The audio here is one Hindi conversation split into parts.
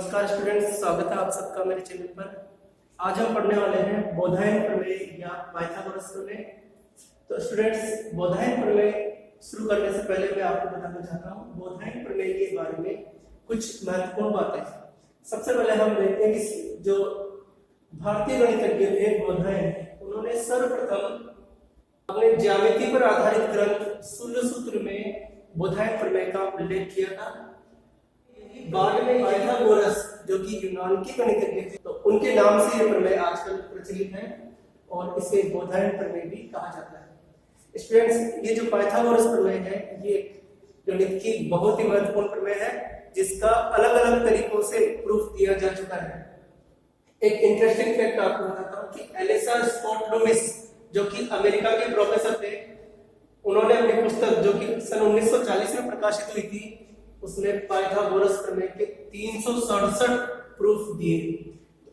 नमस्कार स्टूडेंट्स, स्वागत है आप सबका मेरे चैनल पर। आज हम पढ़ने वाले हैं बोधायन प्रमेय या पाइथागोरस प्रमेय। तो स्टूडेंट्स, बोधायन प्रमेय शुरू करने से पहले मैं आपको बताना चाहता हूँ बोधायन प्रमेय के बारे में कुछ महत्वपूर्ण बातें। सबसे पहले हम देखते हैं कि जो भारतीय गणितज्ञ थे बोधायन, उन्होंने सर्वप्रथम अपने ज्यामिति पर आधारित ग्रंथ शून्य सूत्र में बोधायन प्रमेय का उल्लेख किया था। बाद में पाइथागोरस जो कि यूनान के गणितज्ञ थे, तो उनके नाम से यह प्रमेय आजकल प्रचलित है और इसे बोधायन प्रमेय भी कहा जाता है। स्टूडेंट्स, ये जो पाइथागोरस प्रमेय है ये गणित की बहुत ही महत्वपूर्ण प्रमेय है जिसका अलग अलग तरीकों से प्रूफ दिया जा चुका है। एक इंटरेस्टिंग फैक्ट आपको बताता हूँ कि एलिसा स्कॉट लूमिस जो कि अमेरिका के प्रोफेसर थे, उन्होंने अपनी पुस्तक जो कि सन 1940 में प्रकाशित हुई थी उसमें पाइथागोरस प्रमेय के 367 प्रूफ दिए।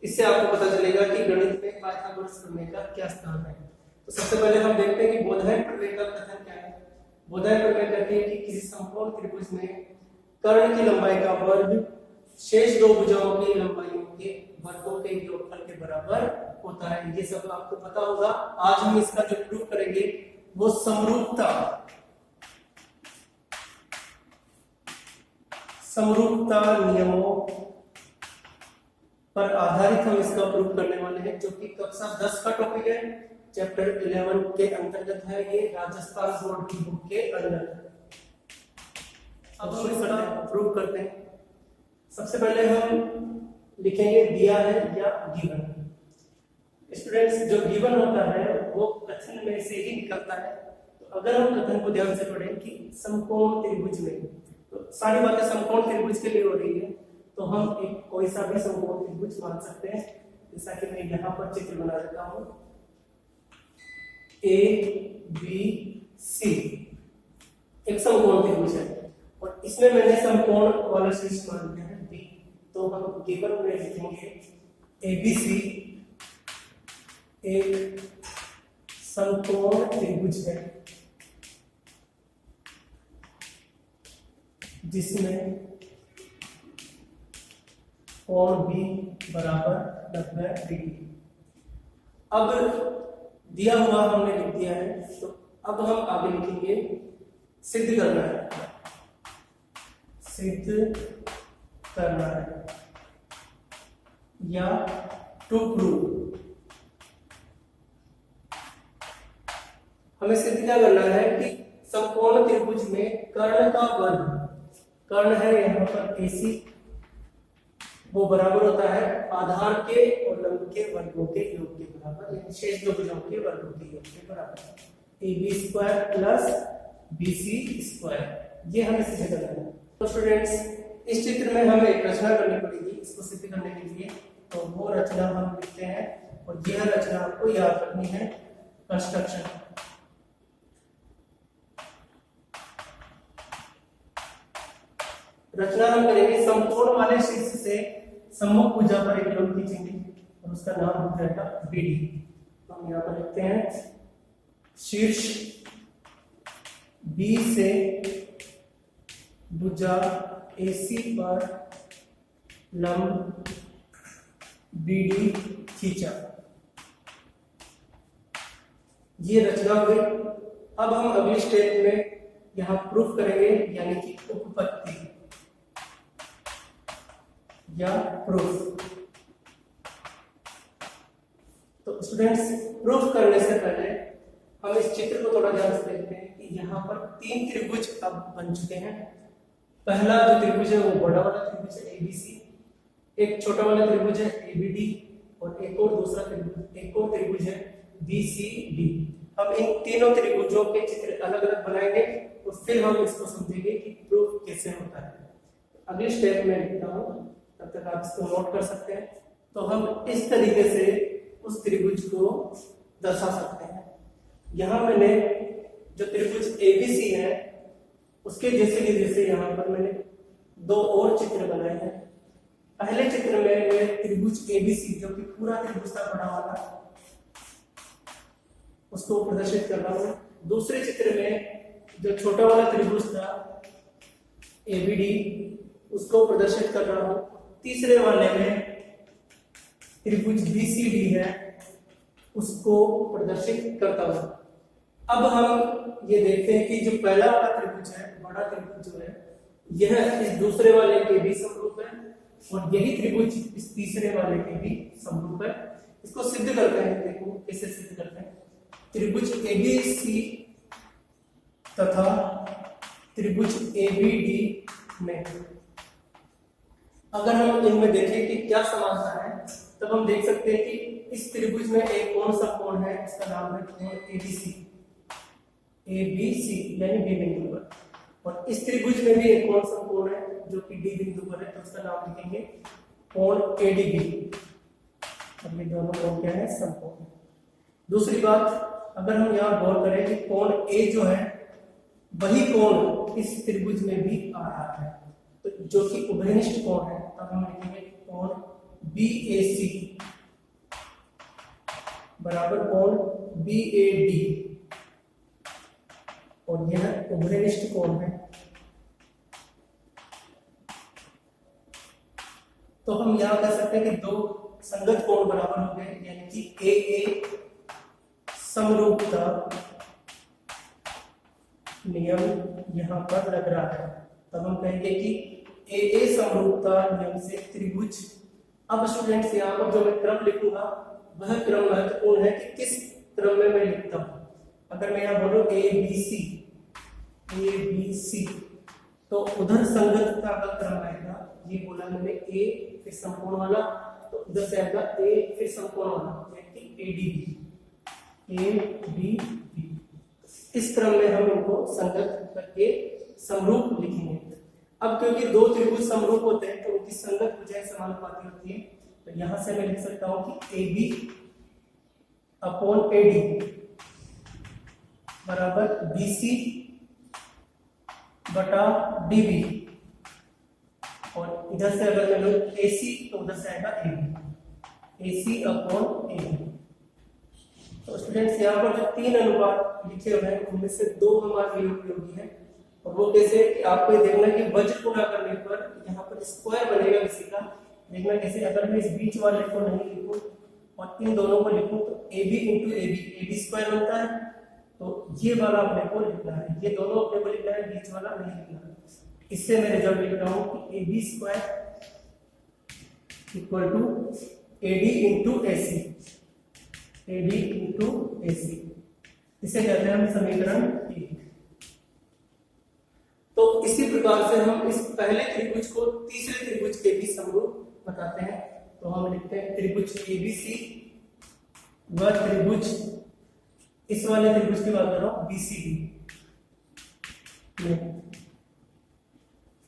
इससे आपको पता चलेगा कि गणित में पाइथागोरस प्रमेय का क्या स्थान है। तो सबसे पहले हम देखते हैं कि बोधायन प्रमेय का कथन क्या है। बोधायन प्रमेय कहती है कि किसी समकोण त्रिभुज में कर्ण की लंबाई का वर्ग शेष दो भुजाओं की लंबाइयों के वर्गों के योगफल के बराबर होता है। ये सब आपको पता होगा। आज हम इसका जो प्रूफ करेंगे वो समरूपता नियमों पर आधारित हम इसका प्रूफ करने वाले हैं, जो कि कक्षा 10 का टॉपिक है, चैप्टर 11 के अंतर्गत है। ये राजस्थान बोर्ड की बुक के अंदर। अब हम इसका प्रूफ करते हैं। सबसे पहले हम लिखेंगे दिया है या गिवन। स्टूडेंट्स, जो गिवन होता है वो कथन में से ही निकलता है। तो अगर हम कथन को ध्यान से पढ़ें कि समकोण त्रिभुज में, तो सारी बातें समकोण त्रिभुज के लिए हो रही है, तो हम एक कोई सा भी समकोण त्रिभुज मान सकते हैं। जैसा कि मैं यहाँ पर चित्र बना देता हूँ, ए बी सी एक समकोण त्रिभुज है और इसमें मैंने समकोण वाला शीर्ष मान दिया है बी। तो हम गिवन में लिखेंगे एबीसी एक समकोण त्रिभुज है जिसमें कोण बी बराबर 90 डिग्री। अब दिया हुआ हमने लिख दिया है, तो अब हम आगे लिखेंगे सिद्ध करना है। सिद्ध करना है या टू प्रूव। हमें सिद्ध क्या करना है कि समकोण त्रिभुज में कर्ण का वर्ग, कर्ण है यहाँ पर AC, वो बराबर होता है आधार के और लंब के वर्गों के योग के बराबर, यानी शेष दो भुजाओं के वर्गों के योग के बराबर। AB square plus BC square, ये हमें सिद्ध करना है। तो स्टूडेंट्स, इस चित्र में हमें एक रचना करनी पड़ेगी इसको सिद्ध करने के लिए। तो वो रचना हम लिखते हैं और यह रचना आपको याद रखनी है, कंस्ट्रक्शन। रचना हम करेंगे, समकोण वाले शीर्ष से सम्मुख भुजा पर एक लंब खींचेंगे और उसका नाम हो जाएगा BD। तो हम यहाँ पर लिखते हैं शीर्ष B से भुजा AC पर लंब BD खींचा। ये रचना हुई। अब हम अगले स्टेप में यहाँ प्रूफ करेंगे, यानी कि उपपत्ति या प्रूफ। तो स्टूडेंट्स, प्रूफ करने से पहले हम इस चित्र को थोड़ा ध्यान से देखते हैं कि यहाँ पर 3 त्रिभुज अब बन चुके हैं। पहला जो त्रिभुज है वो बड़ा वाला त्रिभुज है ABC, एक छोटा वाला त्रिभुज है ABD और एक और त्रिभुज है BCD। हम इन तीनों त्रिभुजों के चित्र अलग अलग बनाएंगे और फिर हम इसको समझेंगे कि प्रूफ कैसे होता है। अगले स्टेप में लिखता हूँ, तब तक आप इसको नोट कर सकते हैं। तो हम इस तरीके से उस त्रिभुज को दर्शा सकते हैं। यहाँ मैंने जो त्रिभुज ABC है उसके जैसे यहाँ पर मैंने 2 और चित्र बनाए हैं। पहले चित्र में मैं त्रिभुज ABC जो कि पूरा त्रिभुज था बड़ा वाला, उसको प्रदर्शित कर रहा हूँ। दूसरे चित्र में जो छोटा वाला त्रिभुज था ABD, उसको प्रदर्शित कर रहा हूँ। तीसरे वाले में त्रिभुज BCD है उसको प्रदर्शित करता हूं। अब हम ये देखते हैं कि जो पहला वाला त्रिभुज है, बड़ा त्रिभुज जो है, यह इस दूसरे वाले के भी समरूप है और यही त्रिभुज इस तीसरे वाले के भी समरूप है। इसको सिद्ध करते हैं, देखो कैसे सिद्ध करते हैं। त्रिभुज ABC तथा त्रिभुज ABD में अगर हम इनमें देखें कि क्या समानता है, तब हम देख सकते हैं कि इस त्रिभुज में एक कौन सा कोण है, इसका नाम है कोण ABC यानी B बिंदु पर, और इस त्रिभुज में भी एक कौन सा कोण है जो कि D बिंदु पर है, तो उसका नाम लिखेंगे कोण ADB। अब ये दोनों कोण क्या है, समकोण। दूसरी बात, अगर हम यहाँ गौर करें कि कोण A जो है वही कोण इस त्रिभुज में भी आ रहा है, तो जो कि उभयनिष्ठ कोण है, तब हम लिखेंगे कोण BAC बराबर कोण BAD, और यह उभयनिष्ठ कोण है। तो हम यहां कह सकते हैं कि दो संगत कोण बराबर हो गए, यानी कि AA समरूपता नियम यहां पर लग रहा है। तब हम कहेंगे कि AA समरूपता नियम से त्रिभुज। अब स्टूडेंट्स यहाँ पर जो मैं क्रम लिखूंगा वह क्रम महत्वपूर्ण है कि किस क्रम में मैं लिखता हूं। अगर मैं यहाँ बोलूं ABC तो उधर संगतता का क्रम आएगा, ये बोला मैंने A फिर समकोण वाला, तो उधर से आएगा A फिर समकोण वाला, यानी कि ABB। इस क्रम में हम इनको संगत करके समरूप लिखेंगे। अब क्योंकि दो त्रिभुज समरूप होते हैं तो उनकी संगत भुजाएं समानुपाती होती है, तो यहां से मैं लिख सकता हूं कि AB अपॉन AD बराबर BC बटा DB, और इधर से अगर मैं लूं AC तो उधर से आएगा AC अपॉन AB। तो स्टूडेंट्स यहाँ पर जो तीन अनुपात लिखे हुए हैं उनमें से दो हमारे लिए उपयोगी है, और वो कैसे कि आपको ये देखना कि वज्र गुणा करने पर यहाँ पर स्क्वायर बनेगा किसी का। देखना कैसे, अगर मैं इस बीच वाले को नहीं लिखूं और इन दोनों को लिखूं तो AB इंटू AB स्क्वायर बनता है, तो ये वाला अपने को लिखना है, ये दोनों अपने को लिखना है, बीच वाला नहीं लिखना है। इससे मैं रिजल्ट लिख रहा हूं कि AB square equal to AD into AC, इसे कहते हैं हम समीकरण 1। तो इसी प्रकार से हम इस पहले त्रिभुज को तीसरे त्रिभुज के भी समरूप बताते हैं। तो हम लिखते हैं त्रिभुज ABC व त्रिभुज, इस वाले त्रिभुज की बात कर रहा हूं BCD।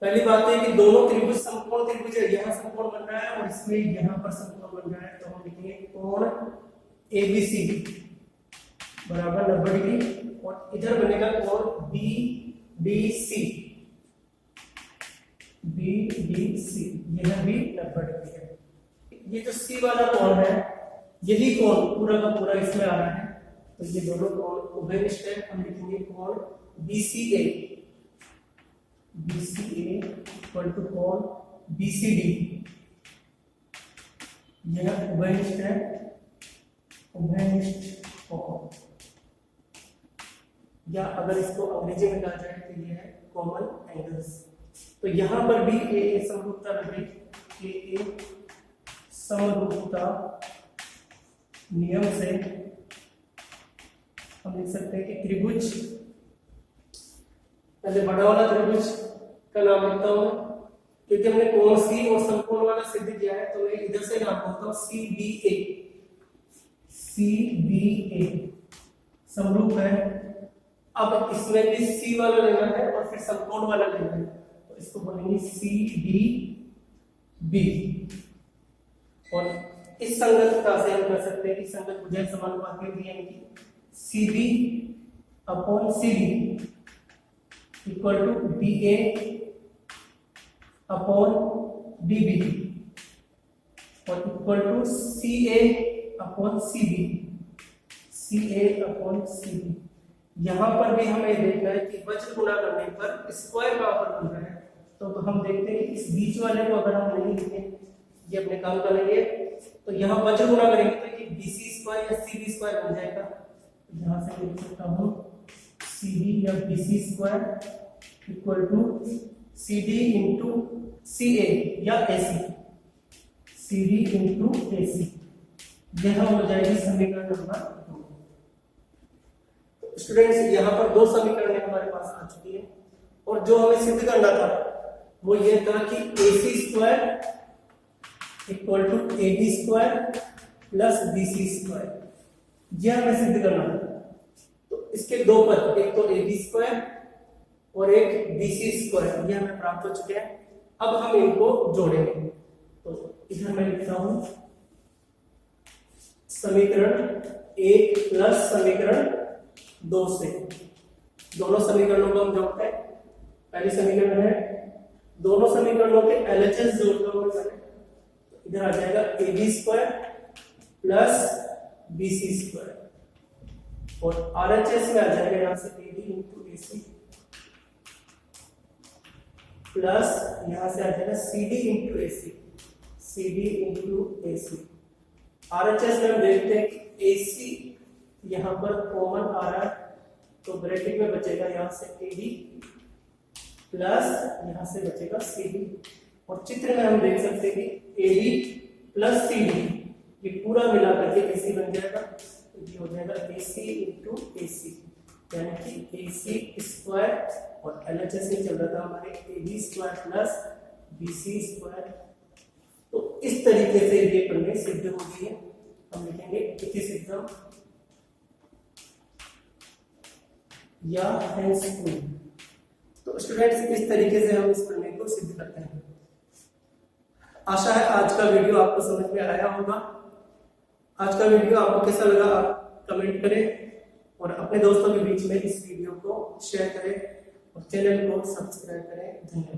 पहली बात है कि दोनों त्रिभुज समकोण त्रिभुज है, यहाँ समकोण बन रहा है और इसमें यहाँ पर समकोण बन रहा है, तो हम लिखेंगे कोण ABCD बराबर 90 डिग्री, और इधर बनेगा कोण BDC, यह भी 90 डिग्री है। ये जो C वाला कोण है, यही कोण पूरा का पूरा इसमें आ रहा है, तो ये दोनों कोण उभयनिष्ठ है। हम लिखेंगे कोण BCA इक्वल टू कोण BCD, यह उभयनिष्ठ है, उभयनिष्ठ कोण, या अगर इसको अंग्रेजी में कहा जाए तो ये है कॉमन एंगल्स। तो यहां पर भी AA समरूपता लग रही, AA समरूपता नियम से हम लिख सकते हैं कि त्रिभुज, पहले बड़ा वाला त्रिभुज का नाम लिखता हूं क्योंकि हमने कोण C और समकोण वाला सिद्ध किया है, तो मैं इधर से नाम बोलता हूं CBA समरूप है। अब इसमें भी C वाला लेना है और फिर समकोण वाला लेना है, तो इसको बोलेंगे CDB, और इस संगतता से हम कह सकते हैं कि संगत भुजाएं समानुपाती होती है, यानी कि CB upon CD equal to BA upon DB और equal to CA upon CB। यहाँ पर भी हमें देखना है कि वज्र गुणा करने पर स्क्वायर कहाँ पर बन रहा है, तो हम देखते हैं कि इस बीच वाले को अगर हम नहीं लिखें ये अपने काम का नहीं है। तो यहाँ वज्र गुना करेंगे तो ये BC स्क्वायर या CD स्क्वायर बन जाएगा। यहाँ से लिख सकता हूँ CD या BC square equal to CD into CA या AC, CD इंटू AC, यह हो जाएगी समीकरण नंबर 2। स्टूडेंट्स यहाँ पर दो समीकरण हमारे पास आ चुकी है और जो हमें सिद्ध करना था वो ये था कि AC square equal to AB square plus BC square, यह हमें सिद्ध करना था। तो इसके दो पद, एक तो AB स्क्वायर और एक BC स्क्वायर, यह हमें प्राप्त हो चुके हैं। अब हम इनको जोड़ेंगे। तो इधर मैं लिखता हूं समीकरण 1 प्लस समीकरण 2 से दोनों समीकरणों को हम जोड़ते हैं। पहली समीकरण है, दोनों समीकरणों के LHS जोड़ता हूं मैंने, तो इधर आ जाएगा AB square plus BC square और RHS में आ जाएगा यहां से AB इंटू AC प्लस यहां से आ जाएगा CD into AC, CD into AC। RHS में हम देखते हैं कि AC यहां पर कॉमन आ रहा है, तो ब्रैकेट में बचेगा यहां से AB प्लस यहां से बचेगा CD और चित्र में हम देख सकते हैं कि AB प्लस CD ये पूरा मिला करके AC बन जाएगा। तो ये हो जाएगा AC इंटू AC, यानी कि AC स्क्वायर और LHS में चल रहा था हमारे AB square plus BC square. तो इस तरीके से ये प्रमेय सिद्ध हो गई है। हम लिखेंगे इति सिद्धम या हेंस प्रूव्ड। तो स्टूडेंट्स इस तरीके से हम इस प्रमेय को सिद्ध करते हैं। आशा है आज का वीडियो आपको समझ में आया होगा। आज का वीडियो आपको कैसा लगा आप कमेंट करें और अपने दोस्तों के बीच में इस वीडियो को शेयर करें और चैनल को सब्सक्राइब करें। धन्यवाद।